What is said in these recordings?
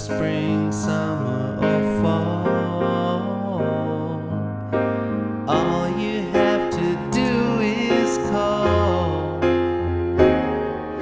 spring, summer, or fall, all you have to do is call,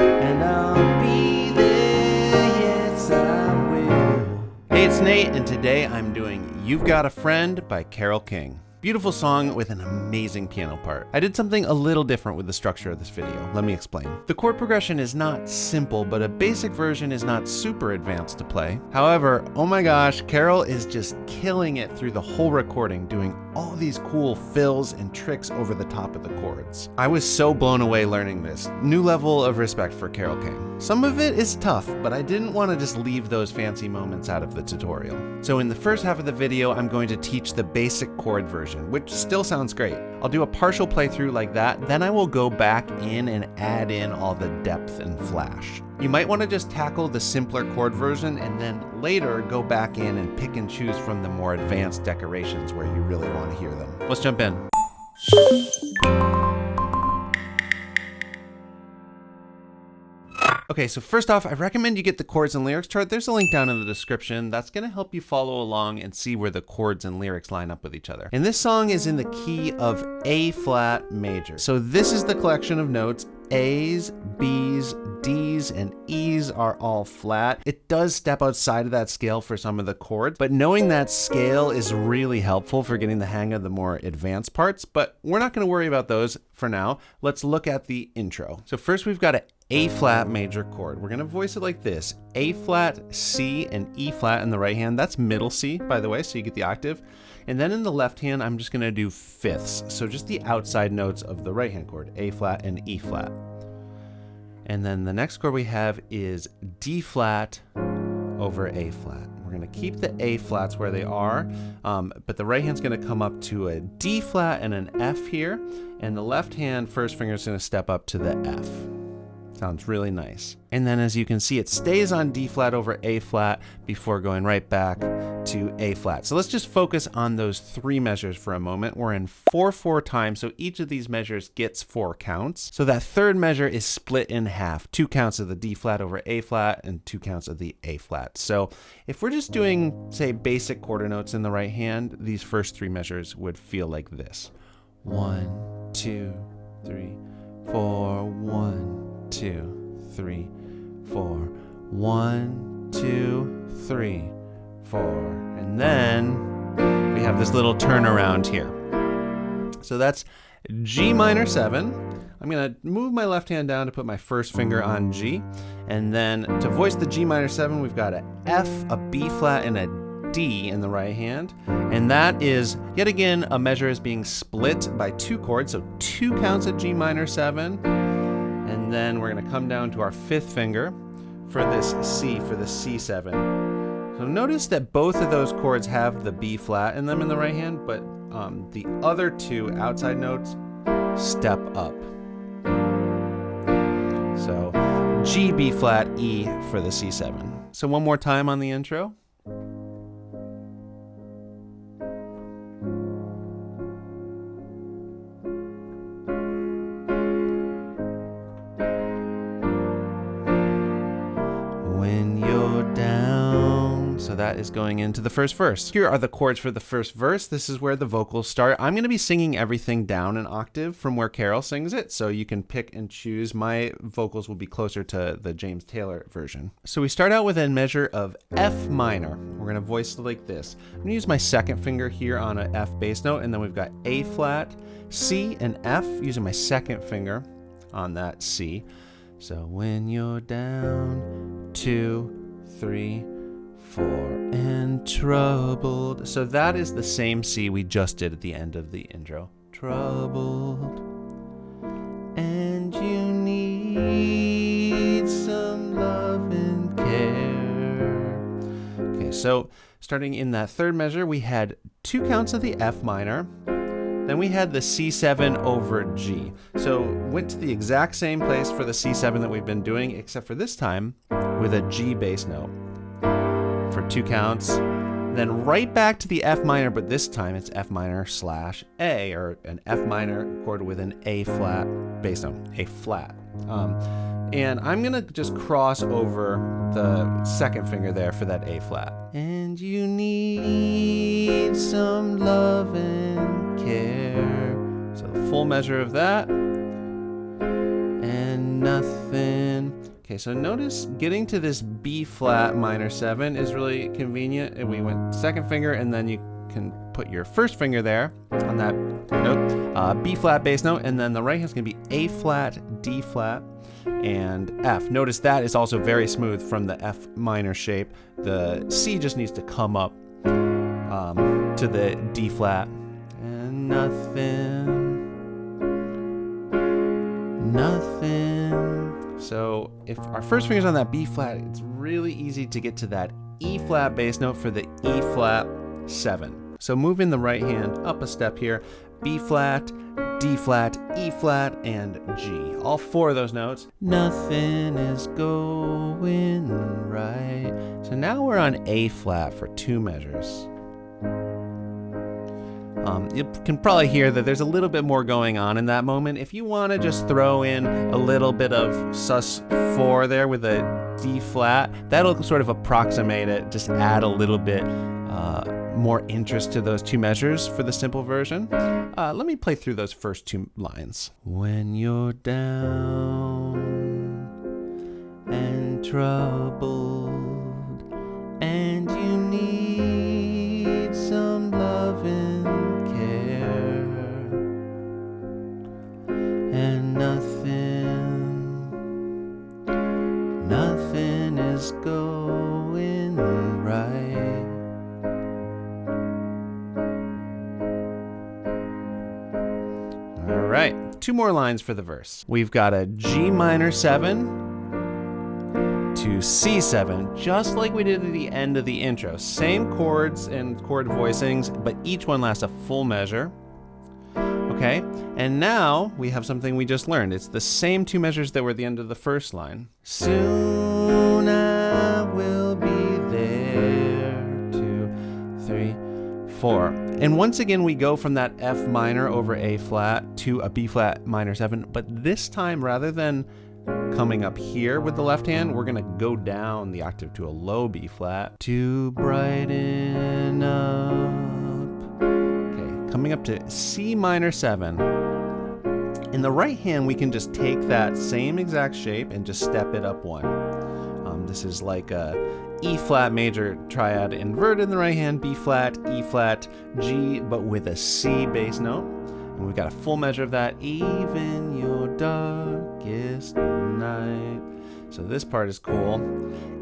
and I'll be there, yes I will. Hey, it's Nate, and today I'm doing You've Got a Friend by Carole King. Beautiful song with an amazing piano part. I did something a little different with the structure of this video. Let me explain. The chord progression is not simple, but a basic version is not super advanced to play. However, oh my gosh, Carole is just killing it through the whole recording, doing all these cool fills and tricks over the top of the chords. I was so blown away learning this. New level of respect for Carole King. Some of it is tough, but I didn't want to just leave those fancy moments out of the tutorial. So in the first half of the video, I'm going to teach the basic chord version, which still sounds great. I'll do a partial playthrough like that, then I will go back in and add in all the depth and flash. You might want to just tackle the simpler chord version and then later go back in and pick and choose from the more advanced decorations where you really want to hear them. Let's jump in. Okay, so first off, I recommend you get the chords and lyrics chart. There's a link down in the description. That's gonna help you follow along and see where the chords and lyrics line up with each other. And this song is in the key of A flat major. So this is the collection of notes. A's, B's, D's, and E's are all flat. It does step outside of that scale for some of the chords, but knowing that scale is really helpful for getting the hang of the more advanced parts, but we're not gonna worry about those for now. Let's look at the intro. So first we've got an A flat major chord. We're gonna voice it like this: A flat, C, and E flat in the right hand. That's middle C, by the way, so you get the octave. And then in the left hand, I'm just gonna do fifths. So just the outside notes of the right hand chord, A flat and E flat. And then the next chord we have is D flat over A flat. We're gonna keep the A flats where they are, but the right hand's gonna come up to a D flat and an F here, and the left hand first finger is gonna step up to the F. Sounds really nice. And then as you can see, it stays on D flat over A flat before going right back to A flat. So let's just focus on those three measures for a moment. We're in 4/4 time, so each of these measures gets 4 counts. So that third measure is split in half, 2 counts of the D flat over A flat and 2 counts of the A flat. So if we're just doing, say, basic quarter notes in the right hand, these first 3 measures would feel like this. 1, 2, 3, 4, 1, 2, 3, 4, 1, 2, 3, 4, and then we have this little turnaround here. So that's G minor 7. I'm gonna move my left hand down to put my first finger on G, and then to voice the G minor 7, we've got a F, a B flat, and a D in the right hand, and that is yet again a measure is being split by 2 chords, so 2 counts of G minor 7. And then we're gonna come down to our 5th finger for this C, for the C7. So notice that both of those chords have the B flat in them in the right hand, but the other 2 outside notes step up. So G, B flat, E for the C7. So one more time on the intro. When you're down. So that is going into the first verse. Here are the chords for the first verse. This is where the vocals start. I'm going to be singing everything down an octave from where Carole sings it, so you can pick and choose. My vocals will be closer to the James Taylor version. So we start out with a measure of F minor. We're going to voice it like this. I'm going to use my 2nd finger here on an F bass note, and then we've got A flat, C, and F using my 2nd finger on that C. So when you're down, 2, 3, 4, and troubled. So that is the same C we just did at the end of the intro. Troubled, and you need some love and care. Okay, so starting in that 3rd measure, we had 2 counts of the F minor. Then we had the C7 over G. So went to the exact same place for the C7 that we've been doing, except for this time with a G bass note for 2 counts. Then right back to the F minor, but this time it's F minor slash A, or an F minor chord with an A flat bass note, A flat. And I'm gonna just cross over the second finger there for that A flat. And you need some love and care. So the full measure of that. And nothing. Okay, so notice getting to this B flat minor 7 is really convenient. And we went second finger, and then you can put your first finger there on that note, B flat bass note, and then the right hand's gonna be A flat, D flat, and F. Notice that is also very smooth from the F minor shape. The C just needs to come up to the D flat. And nothing. So if our first finger's on that B flat, it's really easy to get to that E flat bass note for the E flat 7. So moving the right hand up a step here, B flat, D flat, E flat, and G. All 4 of those notes. Nothing is going right. So now we're on A flat for 2 measures. You can probably hear that there's a little bit more going on in that moment. If you want to just throw in a little bit of sus4 there with a D flat, that'll sort of approximate it, just add a little bit more interest to those 2 measures for the simple version. Let me play through those first 2 lines. When you're down and troubled and you need some love and care, and nothing is going right. All right, 2 more lines for the verse. We've got a G minor 7 to C7, just like we did at the end of the intro. Same chords and chord voicings, but each one lasts a full measure. Okay, and now we have something we just learned. It's the same 2 measures that were at the end of the first line. Soon I will be there, 2, 3, 4. And once again, we go from that F minor over A flat to a B flat minor 7, but this time, rather than coming up here with the left hand, we're gonna go down the octave to a low B flat to brighten up. Okay, coming up to C minor 7. In the right hand, we can just take that same exact shape and just step it up 1. This is like a E flat major triad inverted in the right hand, B flat, E flat, G, but with a C bass note. And we've got a full measure of that, even your darkest night. So this part is cool.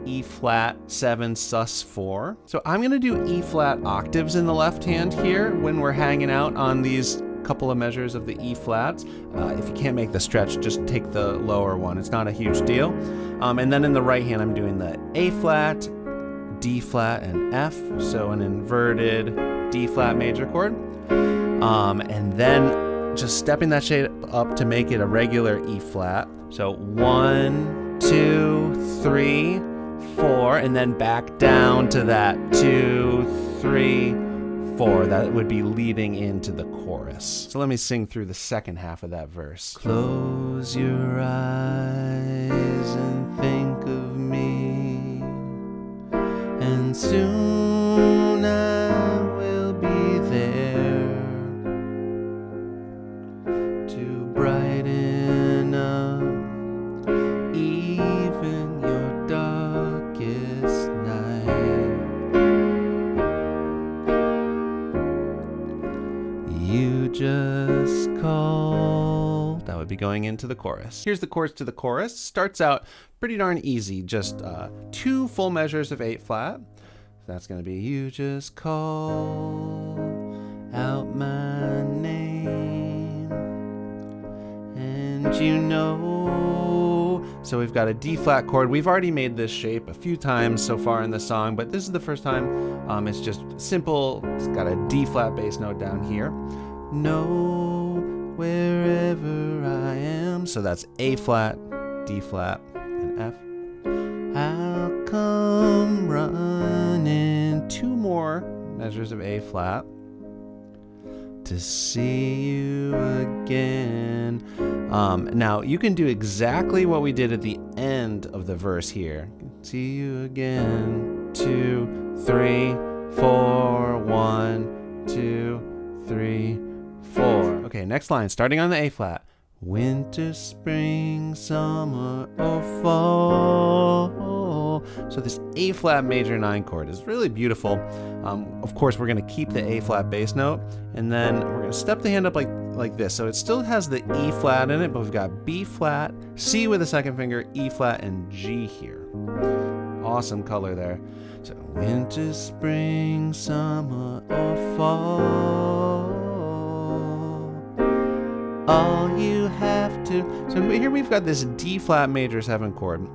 E flat 7 sus 4. So I'm gonna do E flat octaves in the left hand here when we're hanging out on these couple of measures of the E flats. If you can't make the stretch, just take the lower one. It's not a huge deal. And then in the right hand, I'm doing the A flat, D flat, and F. So an inverted D flat major chord. And then just stepping that shape up to make it a regular E flat. So 1, 2, 3, 4, and then back down to that 2, 3, 4. That would be leading into the chorus. So let me sing through the second half of that verse. Close your eyes and think of me, and soon I will be there to brighten up even your darkest night. You just call. That would be going into the chorus. Here's the chords to the chorus. Starts out pretty darn easy, just 2 full measures of 8 flat. That's gonna be you just call out my name, and you know. So we've got a D flat chord. We've already made this shape a few times so far in the song, but this is the first time. It's just simple. It's got a D flat bass note down here. No, wherever I am. So that's A flat, D flat, and F. I'll come running. 2 more measures of A flat to to see you again. Now you can do exactly what we did at the end of the verse here. See you again. 2, 3, 4. 1, 2, 3, 4. Okay, next line, starting on the A flat. Winter, spring, summer, or fall. So this A flat major 9 chord is really beautiful. Of course, we're going to keep the A flat bass note, and then we're going to step the hand up like this. So it still has the E flat in it, but we've got B flat, C with a second finger, E flat, and G here. Awesome color there. So winter, spring, summer, or fall. All you have to. So here we've got this D flat major 7 chord.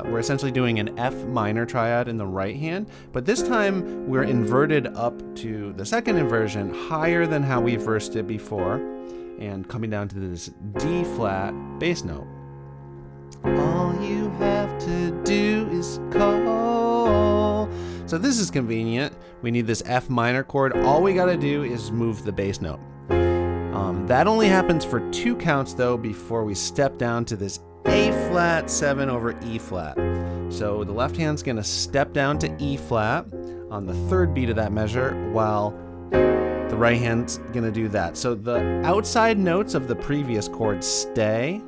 We're essentially doing an F minor triad in the right hand, but this time we're inverted up to the second inversion, higher than how we versed it before, and coming down to this D flat bass note. All you have to do is call. So this is convenient. We need this F minor chord. All we gotta do is move the bass note. That only happens for 2 counts though before we step down to this A flat 7 over E flat. So the left hand's gonna step down to E flat on the 3rd beat of that measure, while the right hand's gonna do that. So the outside notes of the previous chord stay,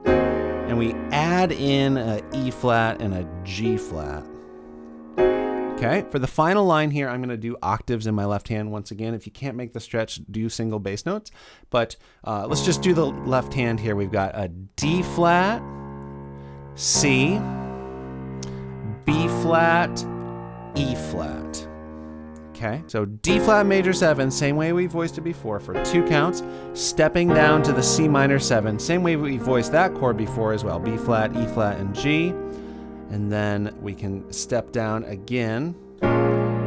and we add in a E flat and a G flat. Okay, for the final line here, I'm going to do octaves in my left hand once again. If you can't make the stretch, do single bass notes. But let's just do the left hand here. We've got a D flat, C, B flat, E flat. Okay, so D flat major 7, same way we voiced it before for 2 counts, stepping down to the C minor 7, same way we voiced that chord before as well, B flat, E flat, and G. And then we can step down again,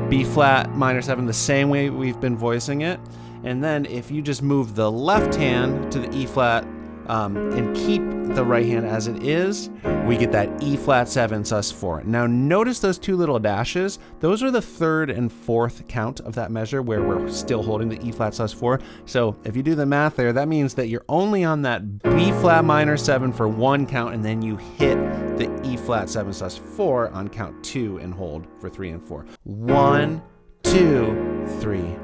B flat minor 7, the same way we've been voicing it. And then if you just move the left hand to the E flat and keep the right hand as it is, we get that E flat 7 sus4. Now notice those 2 little dashes. Those are the 3rd and 4th count of that measure where we're still holding the E flat sus4. So if you do the math there, that means that you're only on that B flat minor 7 for 1 count, and then you hit the E flat 7 sus4 on count 2 and hold for 3 and 4. 1, 2, 3,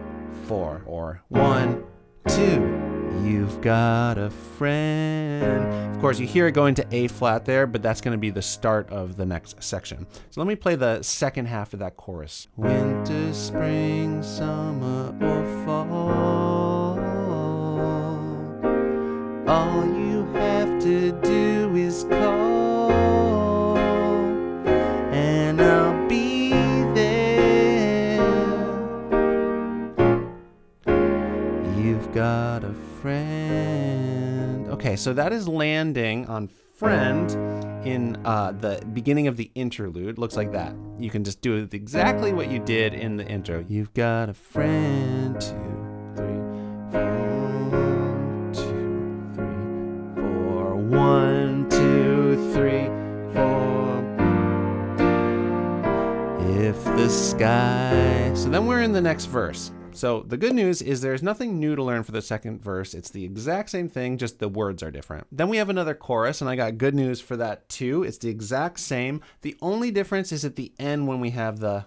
4, or 1, 2. You've got a friend. Of course, you hear it going to A flat there, but that's going to be the start of the next section. So let me play the second half of that chorus. Winter, spring, summer, or fall. All you have to do is call, and I'll be there. You've got a friend. Okay, so that is landing on friend in the beginning of the interlude. Looks like that. You can just do exactly what you did in the intro. You've got a friend. 2, 3, 4. 2, 3, 4. 1, 2, 3, 4. If the sky. So then we're in the next verse. So the good news is there's nothing new to learn for the second verse. It's the exact same thing, just the words are different. Then we have another chorus, and I got good news for that too. It's the exact same. The only difference is at the end when we have the...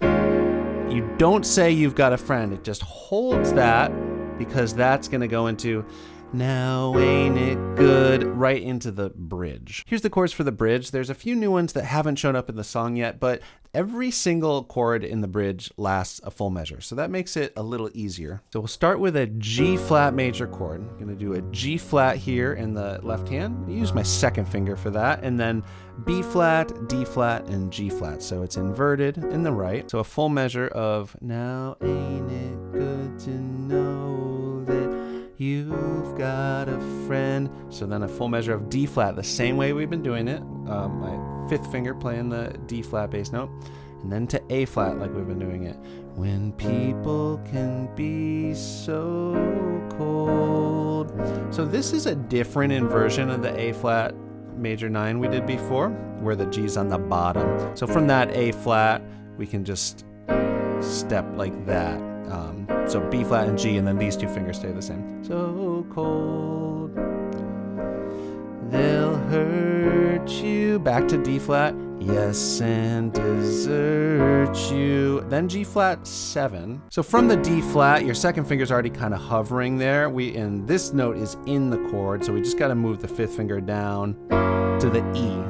You don't say you've got a friend. It just holds that, because that's going to go into... Now ain't it good, right into the bridge. Here's the chords for the bridge. There's a few new ones that haven't shown up in the song yet, but every single chord in the bridge lasts a full measure, so that makes it a little easier. So we'll start with a G flat major chord. I'm gonna do a G flat here in the left hand. I use my second finger for that, and then B flat, D flat, and G flat. So it's inverted in the right. So a full measure of now ain't it good to know that you've got a friend. So then a full measure of D flat, the same way we've been doing it. My 5th finger playing the D flat bass note, and then to A flat like we've been doing it. When people can be so cold. So this is a different inversion of the A flat major 9 we did before, where the G's on the bottom. So from that A flat, we can just step like that. So B flat and G, and then these two fingers stay the same. So cold, they'll hurt you. Back to D flat, yes, and desert you. Then G flat 7. So from the D flat, your second finger's already kind of hovering there. And this note is in the chord, so we just got to move the 5th finger down to the E.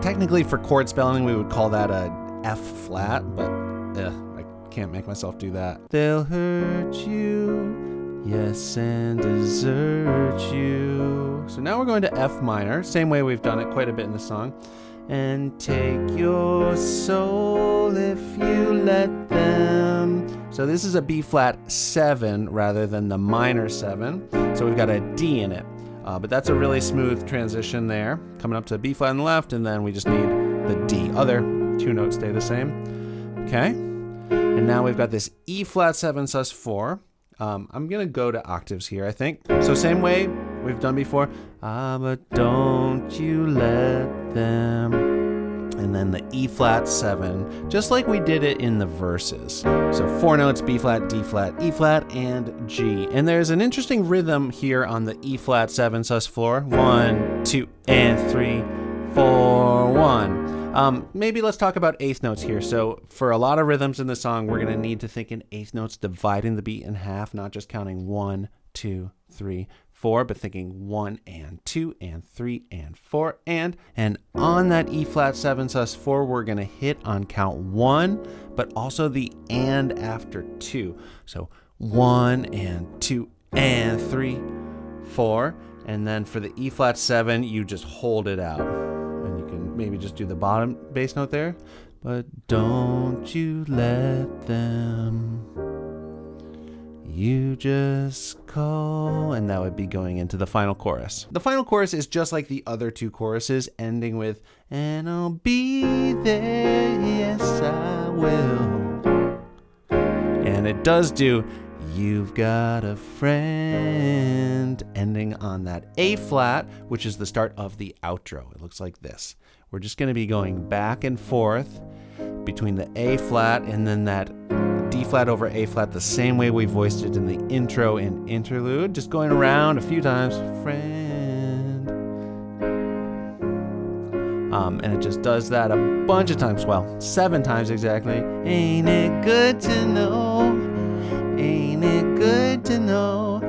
Technically, for chord spelling, we would call that a F flat, but I can't make myself do that. They'll hurt you, yes, and desert you. So now we're going to F minor, same way we've done it quite a bit in the song. And take your soul if you let them. So this is a B flat 7 rather than the minor 7. So we've got a D in it. But that's a really smooth transition there. Coming up to B flat on the left, and then we just need the D. Other 2 notes stay the same. Okay. And now we've got this E flat 7 sus 4. I'm gonna go to octaves here, I think. So same way we've done before. But don't you let them. And then the E flat 7, just like we did it in the verses. So 4 notes, B flat, D flat, E flat, and G. And there's an interesting rhythm here on the E flat 7 sus 4. 1, 2, and 3, 4, 1. Maybe let's talk about eighth notes here. So for a lot of rhythms in the song, we're gonna need to think in eighth notes, dividing the beat in half, not just counting 1, 2, 3, 4, but thinking 1 and 2 and 3 and 4 and on that E flat 7 sus 4, we're gonna hit on count 1, but also the and after 2. So 1 and 2 and 3, 4, and then for the E flat 7, you just hold it out. And you can maybe just do the bottom bass note there. But don't you let them. You just call, and that would be going into the final chorus. The final chorus is just like the other 2 choruses, ending with, and I'll be there, yes I will. And it does do, you've got a friend, ending on that A flat, which is the start of the outro. It looks like this. We're just gonna be going back and forth between the A flat and then that D flat over A flat, the same way we voiced it in the intro and interlude, just going around a few times, friend. And it just does that a bunch of times, well, 7 times exactly. Ain't it good to know? Ain't it good to know?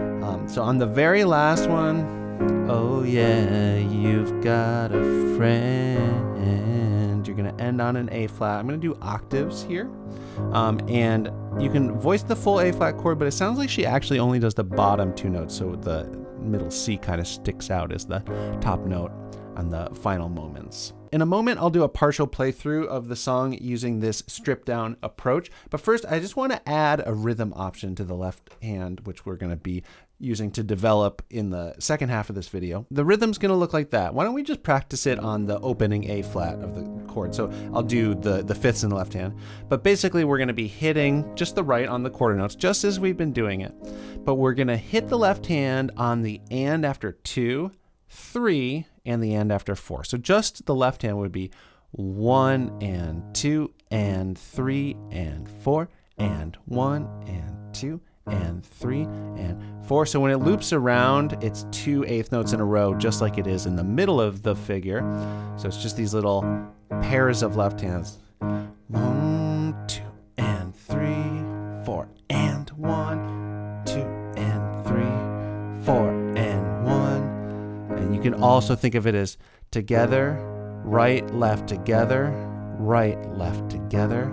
So on the very last one, oh yeah, you've got a friend. You're gonna end on an A flat. I'm gonna do octaves here. And you can voice the full A flat chord, but it sounds like she actually only does the bottom 2 notes, so the middle C kind of sticks out as the top note on the final moments. In a moment, I'll do a partial playthrough of the song using this stripped down approach. But first, I just want to add a rhythm option to the left hand, which we're going to be using to develop in the second half of this video. The rhythm's going to look like that. Why don't we just practice it on the opening A flat of the chord? So I'll do the fifths in the left hand. But basically, we're going to be hitting just the right on the quarter notes, just as we've been doing it. But we're going to hit the left hand on the and after 2, 3, and the and after 4. So just the left hand would be 1 and 2 and 3 and 4 and 1 and 2 and 3 and 4. So when it loops around, it's 2 eighth notes in a row, just like it is in the middle of the figure. So it's just these little pairs of left hands. 1, 2, and 3, 4, and 1, 2, and 3, 4, and 1. And you can also think of it as together, right, left, together, right, left, together,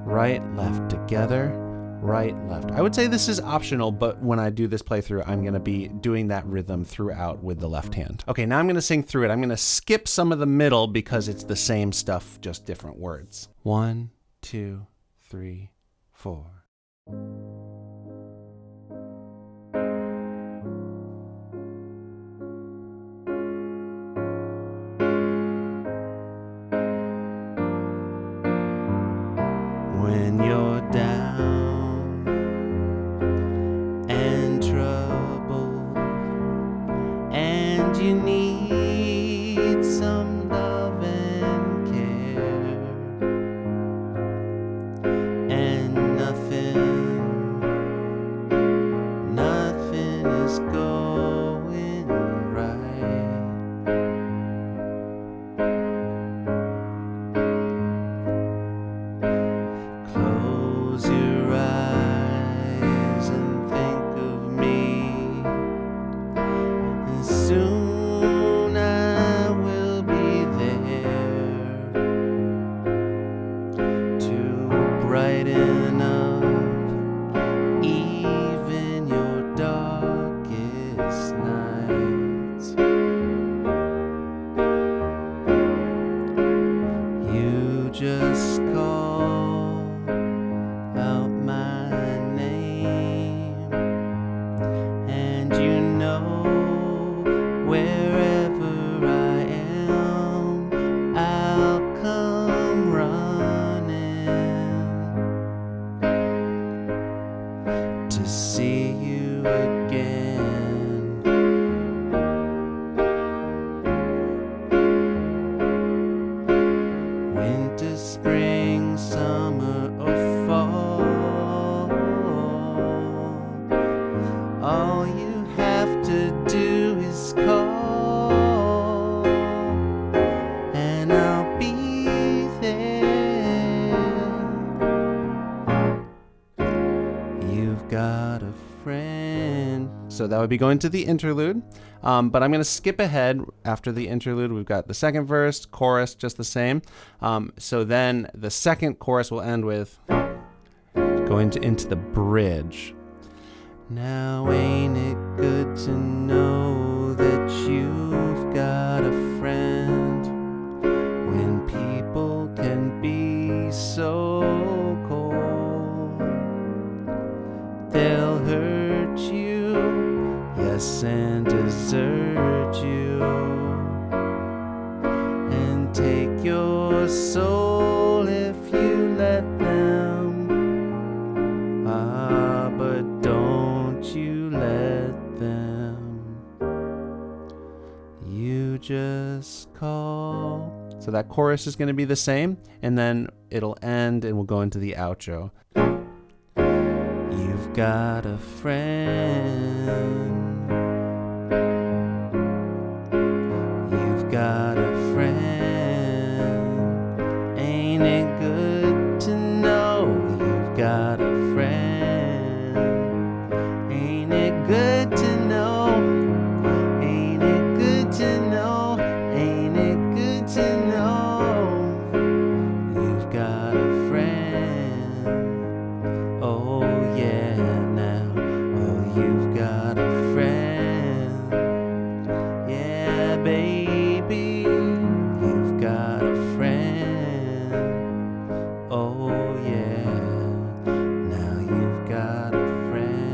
right, left, together, right, left. I would say this is optional, but when I do this playthrough, I'm going to be doing that rhythm throughout with the left hand. Okay, now I'm going to sing through it. I'm going to skip some of the middle because it's the same stuff, just different words. 1, 2, 3, 4. When you're down and troubled and you need some love and care and nothing just call out my name, and you know wherever I am, I'll come running to see you again. Winter, spring, summer, or fall, all you have to do is call, and I'll be there. You've got a friend. So that would be going to the interlude. But I'm going to skip ahead after the interlude. We've got the second verse, chorus, just the same. So then the second chorus will end with going into the bridge. Now ain't it good to know that you've got a friend when people can be so cold? They'll hurt you, yes, and desert you, and take your soul if you let them. Ah, but don't you let them. You just call. So that chorus is going to be the same, and then it'll end and we'll go into the outro. You've got a friend. You've got a friend. Ain't it good to know you've got a friend? Ain't it good to know? Ain't it good to know? Ain't it good to know you've got a friend? Oh yeah, now, oh, you've got a friend. Yeah, baby, you've got a friend. Oh yeah, now you've got a friend.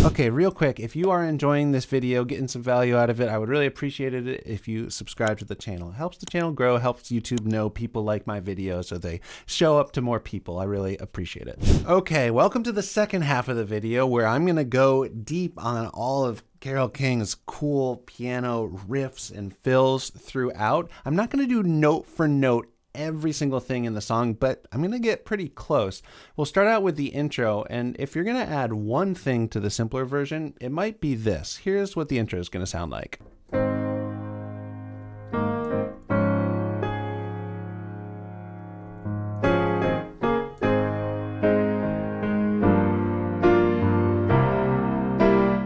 Okay, real quick, if you are enjoying this video, getting some value out of it, I would really appreciate it if you subscribe to the channel. It helps the channel grow, helps YouTube know people like my videos so they show up to more people. I really appreciate it. Okay, welcome to the second half of the video where I'm going to go deep on all of Carole King's cool piano riffs and fills throughout. I'm not going to do note for note every single thing in the song, but I'm going to get pretty close. We'll start out with the intro, and if you're going to add one thing to the simpler version, it might be this. Here's what the intro is going to sound like.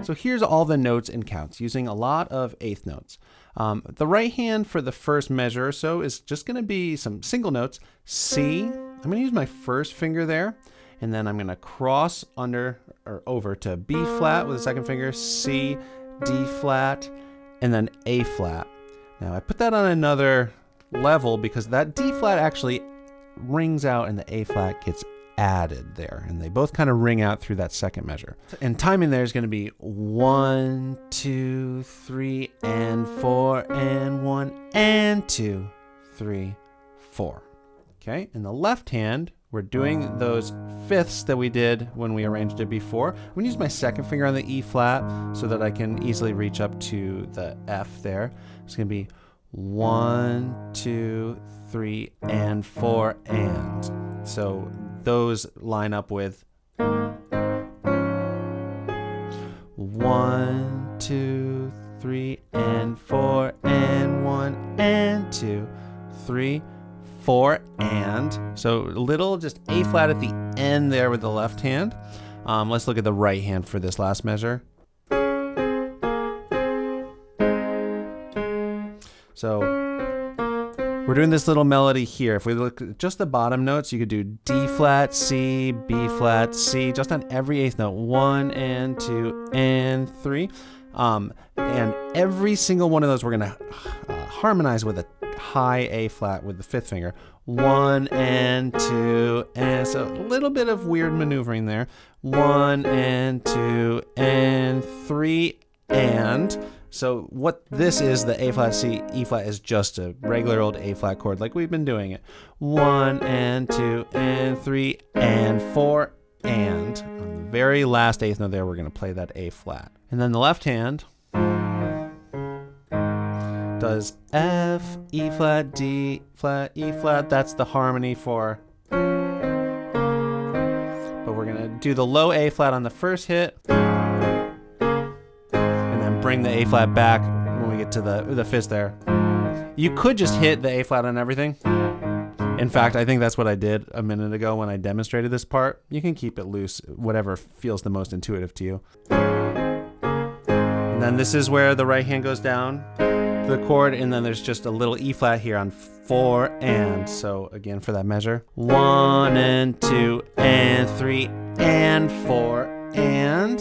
So here's all the notes and counts using a lot of eighth notes. The right hand for the first measure or so is just going to be some single notes. C, I'm going to use my first finger there, and then I'm going to cross under or over to B flat with the second finger, C, D flat, and then A flat. Now I put that on another level because that D flat actually rings out and the A flat gets added there, and they both kind of ring out through that second measure. And timing there is going to be 1, 2, 3, and 4, and 1, and 2, 3, 4. Okay, in the left hand, we're doing those fifths that we did when we arranged it before. I'm going to use my second finger on the E flat so that I can easily reach up to the F there. It's going to be 1, 2, 3, and 4, and. So those line up with 1, 2, 3, and 4, and 1, and 2, 3, 4, and. So little just A flat at the end there with the left hand. Let's look at the right hand for this last measure. So we're doing this little melody here. If we look at just the bottom notes, you could do D flat, C, B flat, C, just on every eighth note. 1 and 2 and 3. And every single one of those we're going to harmonize with a high A flat with the 5th finger. 1 and 2, and so a little bit of weird maneuvering there. 1 and 2 and 3 and. So what this is, the A flat C E flat, is just a regular old A flat chord like we've been doing it. 1 and 2 and 3 and 4 and. On the very last 8th note there, we're going to play that A flat. And then the left hand does F, E flat, D flat, E flat. That's the harmony for. But we're going to do the low A flat on the first hit. Bring the A flat back when we get to the 5th there. You could just hit the A flat on everything. In fact, I think that's what I did a minute ago when I demonstrated this part. You can keep it loose, whatever feels the most intuitive to you. And then this is where the right hand goes down the chord, and then there's just a little E flat here on 4 and. So again, for that measure, 1 and 2 and 3 and 4 and.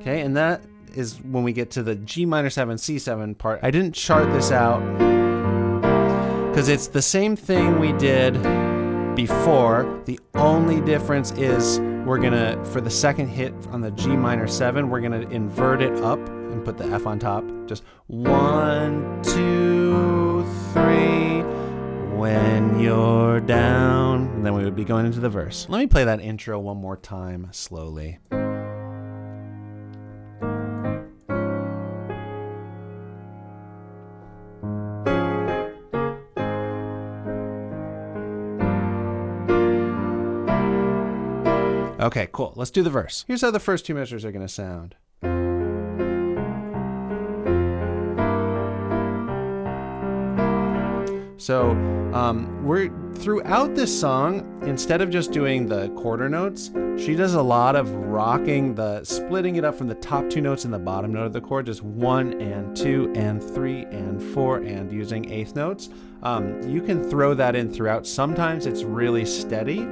Okay, and that is when we get to the G minor 7, C7 part. I didn't chart this out because it's the same thing we did before. The only difference is we're gonna, for the second hit on the G minor 7, we're gonna invert it up and put the F on top. Just 1, 2, 3, when you're down. And then we would be going into the verse. Let me play that intro one more time slowly. Okay, cool. Let's do the verse. Here's how the first 2 measures are going to sound. So we're throughout this song, instead of just doing the quarter notes, she does a lot of rocking, splitting it up from the top 2 notes and the bottom note of the chord, just 1 and 2 and 3 and 4 and using 8th notes. You can throw that in throughout. Sometimes it's really steady.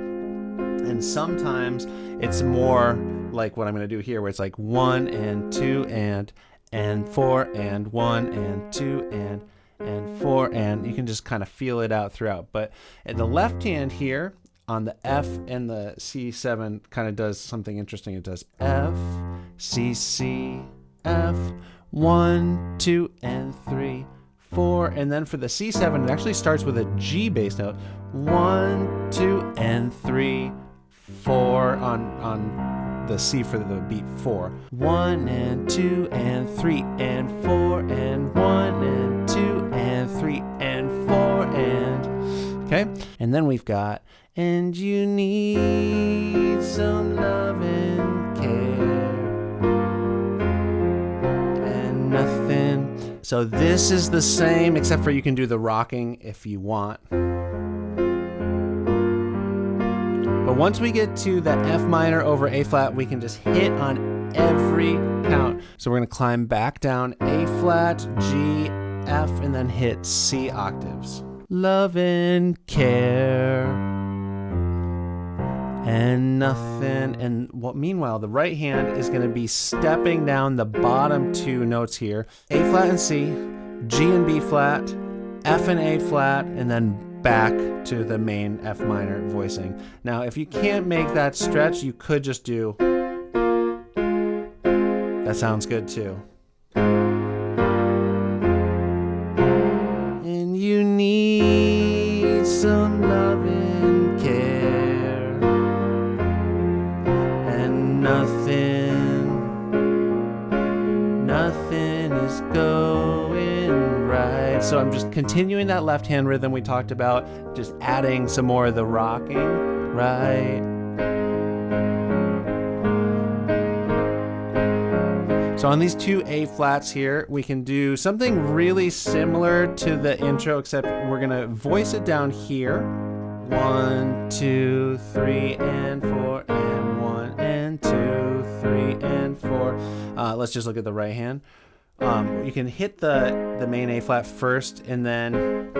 And sometimes it's more like what I'm going to do here, where it's like 1 and 2 and 4 and 1 and 2 and 4 and. You can just kind of feel it out throughout. But at the left hand here on the F and the C7 kind of does something interesting. It does F, C, C, F, 1, 2 and 3, 4, and then for the C7 it actually starts with a G bass note. 1, 2 and 3, 4 on the C for the beat 4. 1 and 2 and 3 and 4 and 1 and 2 and 3 and 4 and. Okay, and then we've got, and you need some love and care and nothing. So this is the same, except for you can do the rocking if you want. But once we get to the F minor over A flat, we can just hit on every count. So we're going to climb back down A flat, G, F, and then hit C octaves. Love and care and nothing. And meanwhile, the right hand is going to be stepping down the bottom 2 notes here. A flat and C, G and B flat, F and A flat, and then back to the main F minor voicing. Now, if you can't make that stretch, you could just do. That sounds good too. And you need some love and care and nothing is going right. So I'm just continuing that left hand rhythm we talked about, just adding some more of the rocking, right? So on these 2 A flats here, we can do something really similar to the intro, except we're gonna voice it down here. 1, 2, 3, and 4, and 1, and 2, 3, and 4. Let's just look at the right hand. You can hit the main A flat first, and then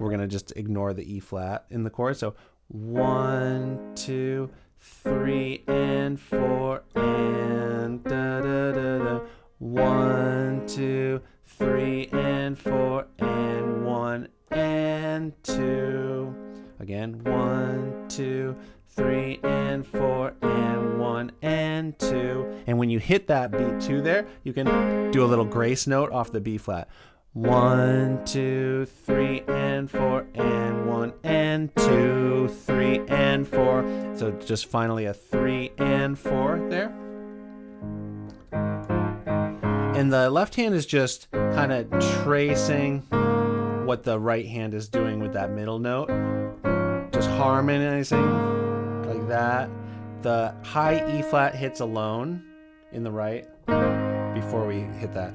we're gonna just ignore the E flat in the chord. So 1, 2, 3, and 4, and da da da da. 1, 2, 3, and 4, and 1, and and 2. Again, 1, 2, 3 and 4 and 1 and 2. And when you hit that beat 2 there, you can do a little grace note off the B flat. 1, 2, 3 and 4 and 1 and 2, 3 and 4. So just finally a 3 and 4 there. And the left hand is just kind of tracing what the right hand is doing with that middle note. Just harmonizing like that. The high E flat hits alone in the right before we hit that.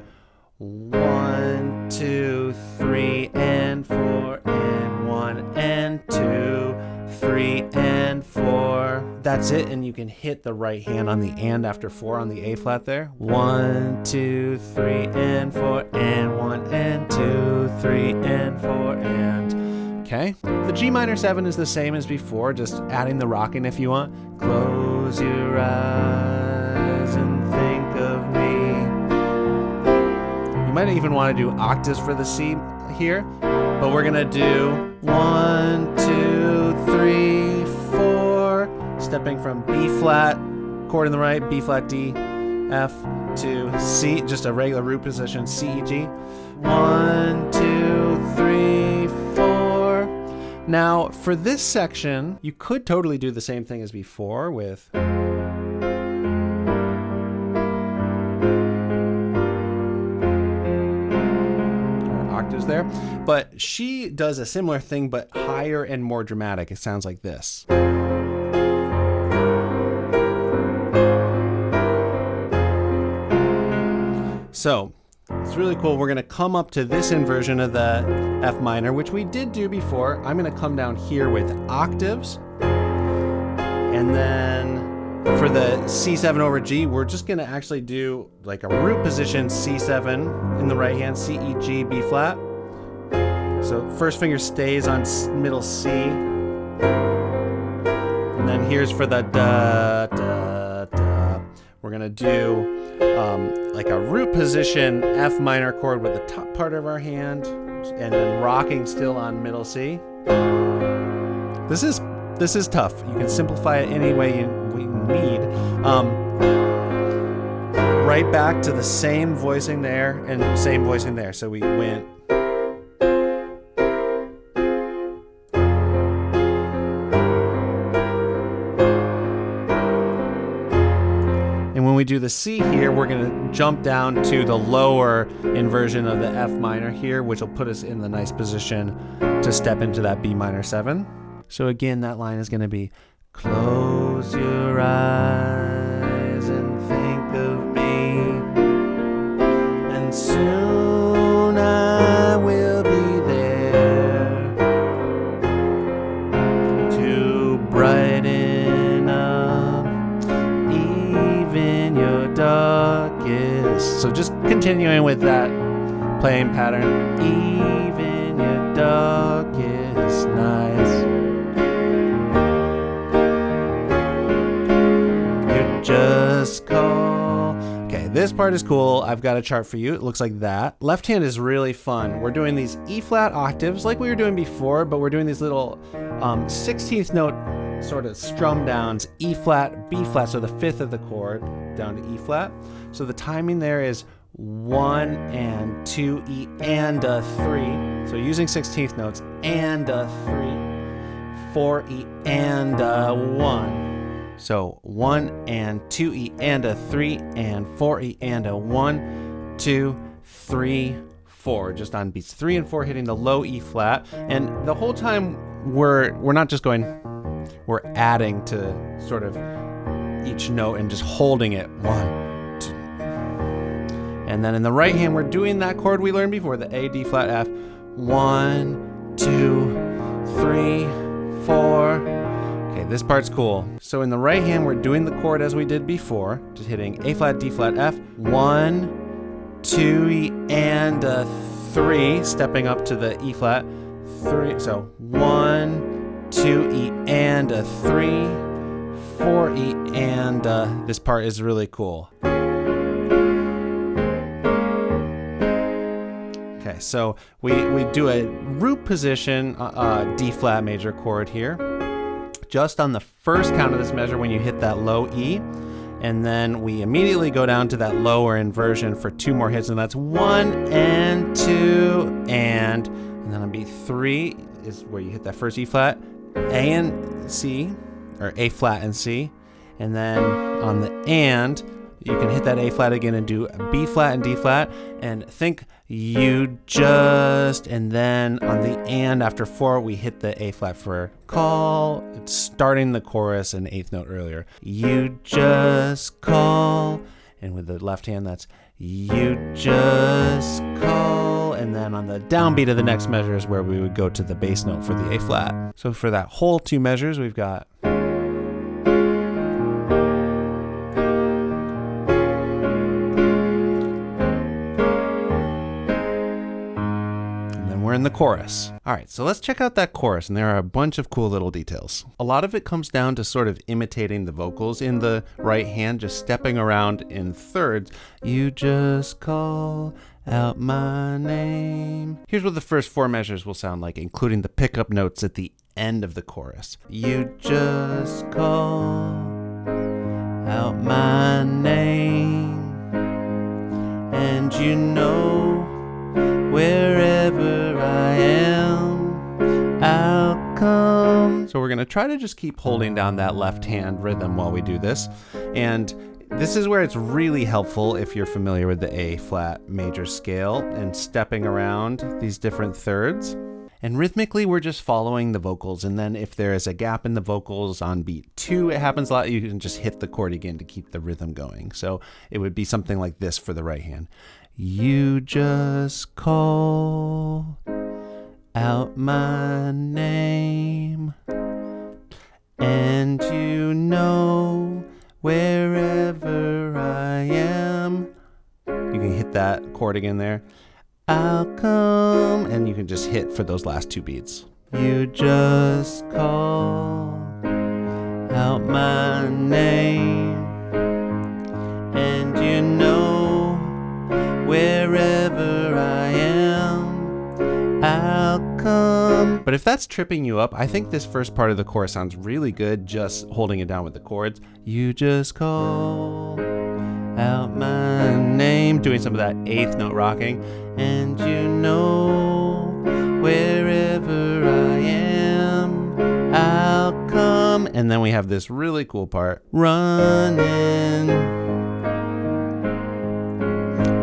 1, 2, 3 and 4 and 1 and 2, 3 and 4. That's it, and you can hit the right hand on the and after 4 on the A flat there. 1, 2, 3 and 4 and 1 and 2, 3 and 4 and. Okay. The G minor 7 is the same as before, just adding the rocking if you want. Close your eyes and think of me. You might even want to do octaves for the C here, but we're gonna do 1, 2, 3, 4, stepping from B flat, chord in the right, B flat D, F to C, just a regular root position, C, E, G. 1, 2, 3, 4. Now for this section, you could totally do the same thing as before with octaves there, but she does a similar thing but higher and more dramatic. It sounds like this. So it's really cool. We're gonna come up to this inversion of the F minor, which we did do before. I'm gonna come down here with octaves, and then for the C7 over G, we're just gonna actually do like a root position C7 in the right hand, C, E, G, B flat. So first finger stays on middle C. And then here's for the da, da, da. We're gonna do like a root position F minor chord with the top part of our hand, and then rocking still on middle C. This is tough. You can simplify it any way we need. Right back to the same voicing there and same voicing there. So we went. And when we do the C here, we're going to jump down to the lower inversion of the F minor here, which will put us in the nice position to step into that B minor 7. So again, that line is going to be, close your eyes and think of me, and soon I will be there to brighten up even your darkest. So just continuing with that playing pattern, even your darkest nights. Just call. Okay, this part is cool. I've got a chart for you. It looks like that. Left hand is really fun. We're doing these E flat octaves like we were doing before, but we're doing these little 16th note sort of strum downs, E flat, B flat, so the 5th of the chord down to E flat. So the timing there is 1 and 2 E and a 3. So using 16th notes and a 3, 4 E and a 1. So 1 and 2 E and a 3 and 4 E and a 1, 2, 3, 4. Just on beats 3 and 4 hitting the low E flat. And the whole time we're not just going, we're adding to sort of each note and just holding it. 1, 2. And then in the right hand, we're doing that chord we learned before, the A, D flat, F. 1, 2, 3, 4. Okay, this part's cool. So in the right hand, we're doing the chord as we did before, just hitting A flat, D flat, F. 1, 2 E and a 3, stepping up to the E flat. 3. So 1, 2 E and a 3, 4 E and this part is really cool. Okay, Okay, so we do a root position D flat major chord here, just on the first count of this measure when you hit that low E, and then we immediately go down to that lower inversion for 2 more hits, and that's 1 and 2 and then on beat 3 is where you hit that first E flat, A and C, or A flat and C, and then on the and, you can hit that A flat again and do B flat and D flat, and think you just, and then on the and after 4, we hit the A flat for call. It's starting the chorus an 8th note earlier. You just call, and with the left hand, that's you just call, and then on the downbeat of the next measure is where we would go to the bass note for the A flat. So for that whole 2 measures, we've got we're in the chorus. All right, so let's check out that chorus, and there are a bunch of cool little details. A lot of it comes down to sort of imitating the vocals in the right hand, just stepping around in thirds. You just call out my name. Here's what the first 4 measures will sound like, including the pickup notes at the end of the chorus. You just call out my name, and you know wherever I am, I'll come. So we're going to try to just keep holding down that left hand rhythm while we do this. And this is where it's really helpful if you're familiar with the A flat major scale and stepping around these different thirds. And rhythmically, we're just following the vocals. And then if there is a gap in the vocals on beat 2, it happens a lot. You can just hit the chord again to keep the rhythm going. So it would be something like this for the right hand. You just call out my name, and you know wherever I am. You can hit that chord again there. I'll come, and you can just hit for those last 2 beats. You just call out my name, and you know wherever I am, I'll come. But if that's tripping you up, I think this first part of the chorus sounds really good just holding it down with the chords. You just call out my name, doing some of that 8th note rocking, and you know wherever I am, I'll come. And then we have this really cool part, running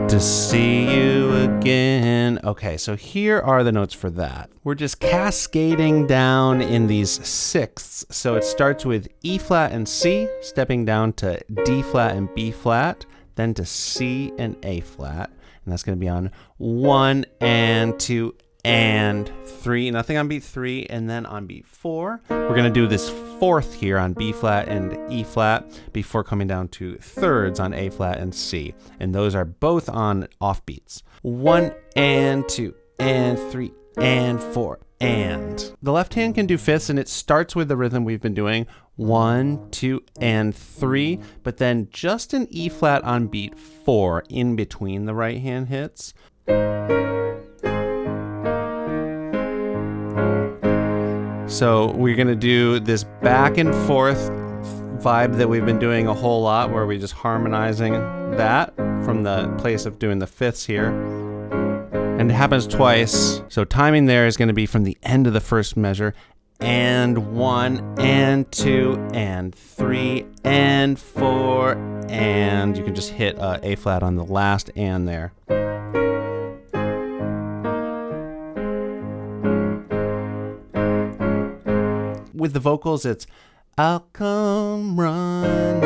to see you again. Okay, so here are the notes for that. We're just cascading down in these sixths. So it starts with E flat and C, stepping down to D flat and B flat, then to C and A flat. And that's going to be on 1 and 2 and 3, nothing on beat 3, and then on beat 4, we're going to do this 4th here on B flat and E flat before coming down to thirds on A flat and C. And those are both on off beats. 1 and 2 and 3 and 4 and. The left hand can do fifths, and it starts with the rhythm we've been doing, 1, 2, and 3, but then just an E flat on beat 4 in between the right hand hits. So we're going to do this back and forth vibe that we've been doing a whole lot, where we're just harmonizing that from the place of doing the fifths here. And it happens twice. So timing there is going to be from the end of the first measure, and 1 and 2 and 3 and 4, and you can just hit A flat on the last and there. With the vocals, it's I'll come running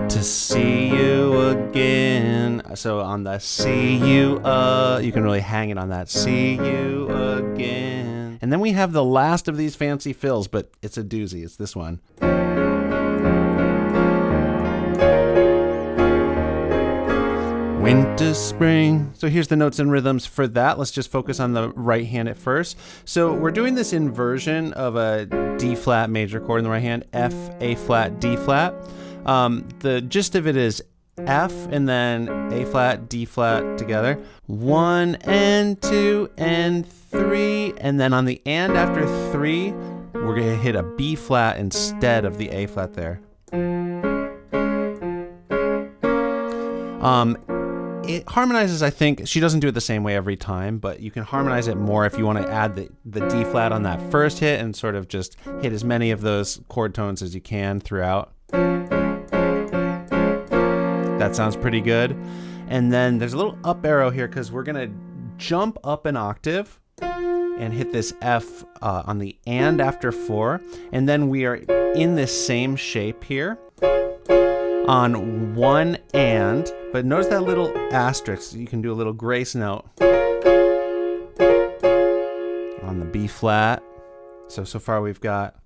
to see you again. So on the see you, you can really hang it on that see you again. And then we have the last of these fancy fills, but it's a doozy. It's this one. Winter, spring. So here's the notes and rhythms for that. Let's just focus on the right hand at first. So we're doing this inversion of a D flat major chord in the right hand, F, A flat, D flat. The gist of it is F and then A flat, D flat together. 1 and 2 and 3. And then on the and after 3, we're going to hit a B flat instead of the A flat there. It harmonizes, I think. She doesn't do it the same way every time, but you can harmonize it more if you want to add the D flat on that first hit and sort of just hit as many of those chord tones as you can throughout. That sounds pretty good. And then there's a little up arrow here because we're going to jump up an octave and hit this F on the and after 4. And then we are in this same shape here on 1 and, but notice that little asterisk. You can do a little grace note on the B flat. So far we've got.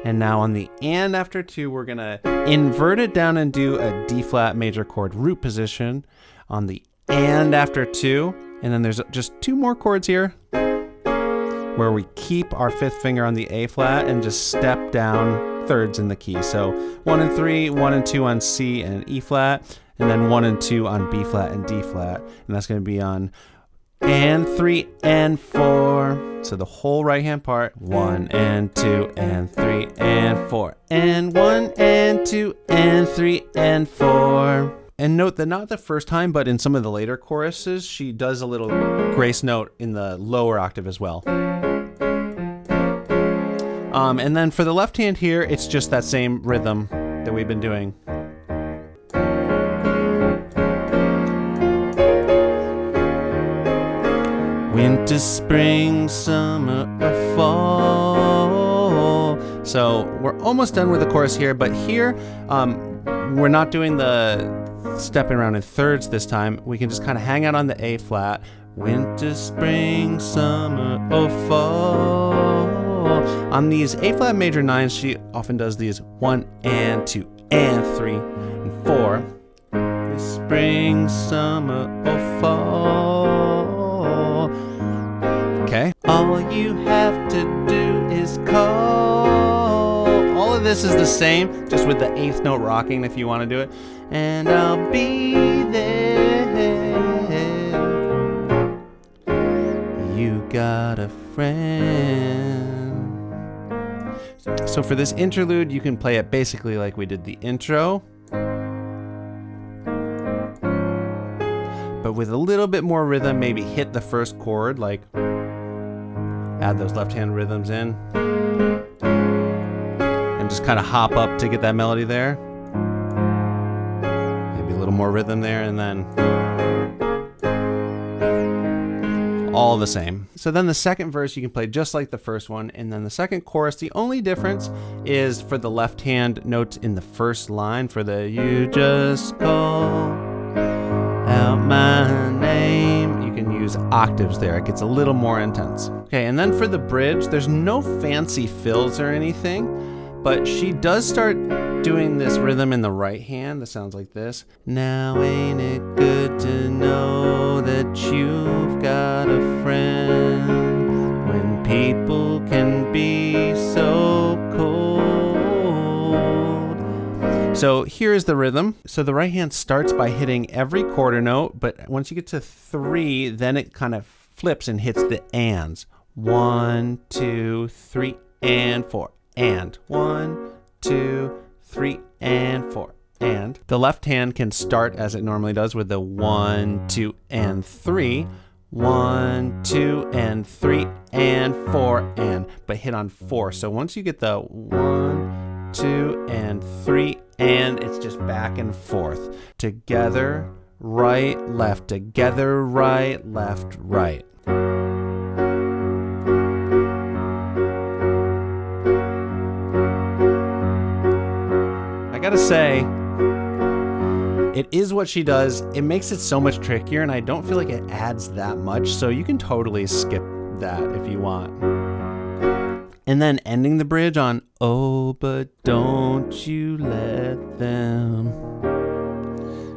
And now on the and after 2, we're gonna invert it down and do a D flat major chord root position on the and after 2. And then there's just 2 more chords here where we keep our 5th finger on the A flat and just step down thirds in the key. So 1 and 3, 1 and 2 on C and E flat, and then 1 and 2 on B flat and D flat. And that's going to be on and 3 and 4. So the whole right hand part, 1 and 2 and 3 and 4, and 1 and 2 and 3 and 4. And note that not the first time, but in some of the later choruses, she does a little grace note in the lower octave as well. And then for the left hand here, it's just that same rhythm that we've been doing. Winter, spring, summer, or fall. So we're almost done with the chorus here, but here we're not doing the stepping around in thirds this time. We can just kind of hang out on the A flat. Winter, spring, summer, or fall. On these A flat major 9s, she often does these 1 and 2 and 3 and 4. Spring, summer, or fall. Okay. All you have to do is call. All of this is the same, just with the 8th note rocking if you want to do it. And I'll be there. You got a friend. So for this interlude, you can play it basically like we did the intro, but with a little bit more rhythm. Maybe hit the first chord, like add those left hand rhythms in, and just kind of hop up to get that melody there. Maybe a little more rhythm there, and then all the same. So then the second verse you can play just like the first one, and then the second chorus, the only difference is for the left hand notes in the first line. For the you just call out my name, you can use octaves there. It gets a little more intense. Okay, and then for the bridge, there's no fancy fills or anything, but she does start doing this rhythm in the right hand that sounds like this. Now ain't it good to know that you've got a friend when people can be so cold. So here's the rhythm. So the right hand starts by hitting every quarter note, but once you get to 3, then it kind of flips and hits the ands. 1, 2, 3, and 4. And 1, 2, 3, and 4. And the left hand can start as it normally does with the 1, 2, and 3. 1, 2, and 3, and 4, and, but hit on 4. So once you get the 1, 2, and 3, and it's just back and forth. Together, right, left, together, right, left, right. I gotta say, it is what she does. It makes it so much trickier, and I don't feel like it adds that much, so you can totally skip that if you want. And then ending the bridge on, oh, but don't you let them.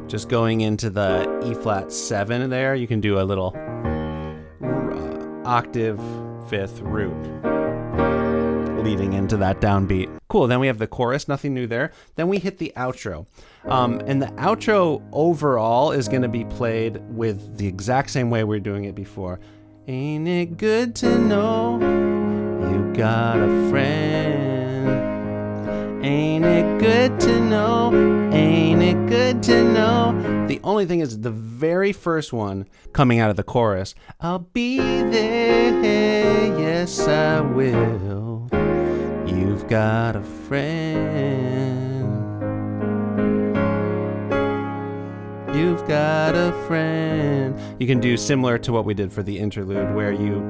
Just going into the E flat 7 there, you can do a little octave 5th root. A leading into that downbeat. Cool, then we have the chorus, nothing new there. Then we hit the outro. And the outro overall is gonna be played with the exact same way we were doing it before. Ain't it good to know you got a friend? Ain't it good to know? Ain't it good to know? The only thing is the very first one coming out of the chorus. I'll be there, yes I will. You've got a friend. You've got a friend. You can do similar to what we did for the interlude, where you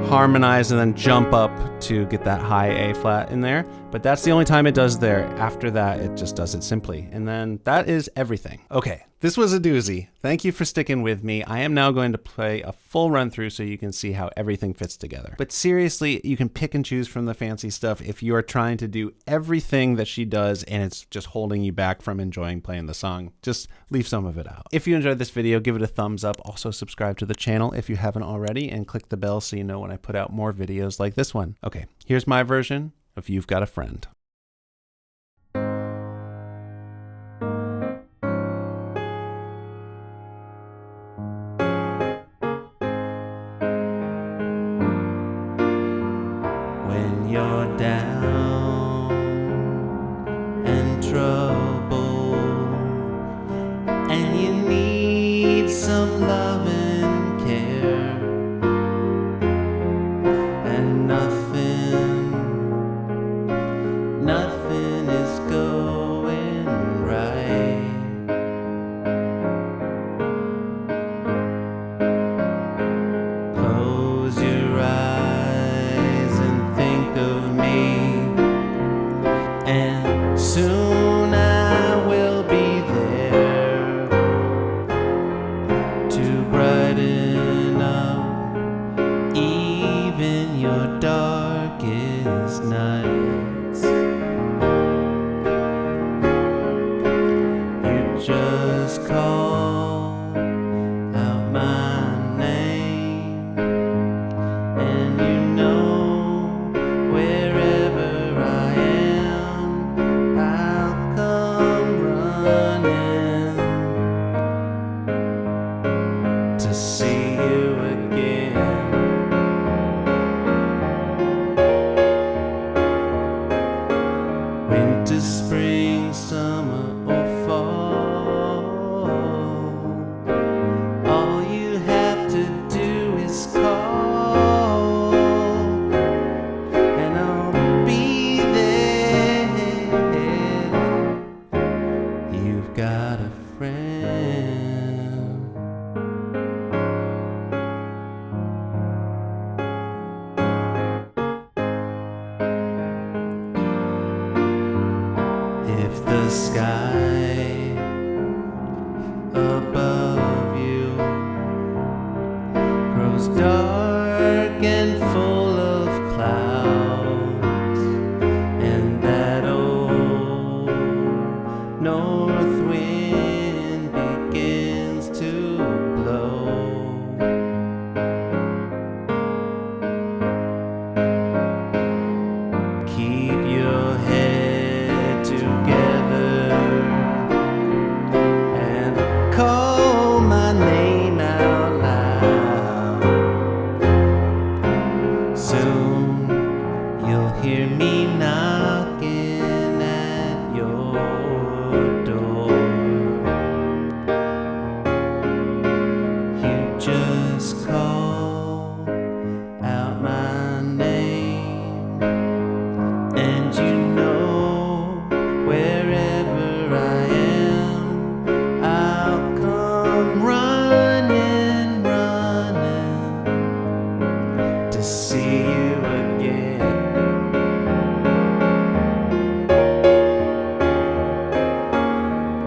harmonize and then jump up to get that high A flat in there. But that's the only time it does there. After that, it just does it simply. And then that is everything. Okay, this was a doozy. Thank you for sticking with me. I am now going to play a full run through so you can see how everything fits together. But seriously, you can pick and choose from the fancy stuff if you are trying to do everything that she does and it's just holding you back from enjoying playing the song. Just leave some of it out. If you enjoyed this video, give it a thumbs up. Also subscribe to the channel if you haven't already, and click the bell so you know when I put out more videos like this one. Okay, here's my version of You've Got a Friend. When you're down and trouble and you need some love and care, and nothing is going right. Close your eyes and think of me, and soon I will be there to brighten up even your darkest nights. You just call out my name, and you know wherever I am, I'll come running to see you again. Winter, spring, summer, or fall, all you have to do is call, and I'll be there. You've got a friend. If the sky above you grows dark and full of clouds, and that old north wind begins to blow, keep your head together and call my name out loud. Soon you'll hear me knocking at your door. You just call out my name, and you know wherever I am, I'll come running to see you again.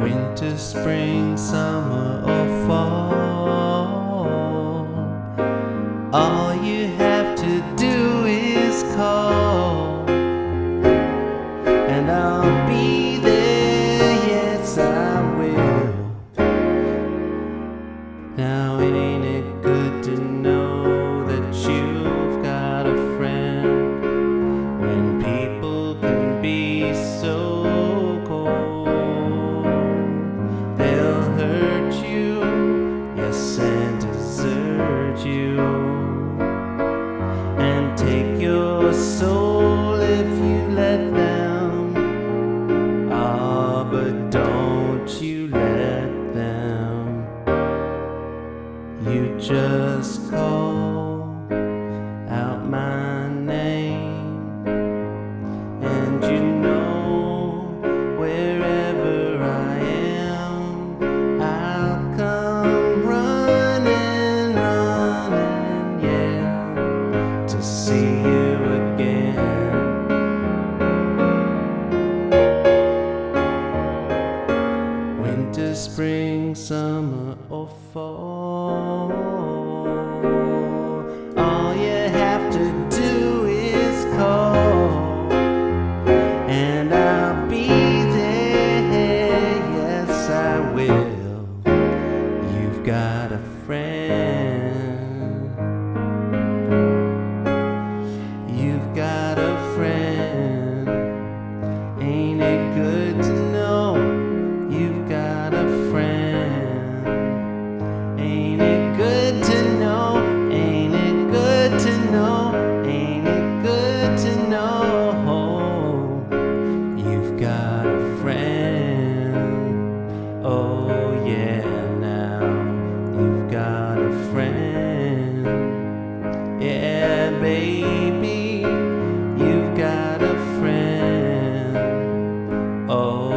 Winter, spring, summer, or fall, all you have to do is call, and I'll be there, yes I will. Now ain't it good to know that you've got a friend? You just call out my name, and you know wherever I am, I'll come running, running, yeah, to see you again. Winter, spring, summer, or fall, all you have to do is call, and I'll be there, yes I will. You've got a friend, you've got a friend, ain't it good to know you've got a friend? Ain't it good to know? Ain't it good to know? Ain't it good to know you've got a friend? Oh yeah, now you've got a friend. Yeah, baby, you've got a friend. Oh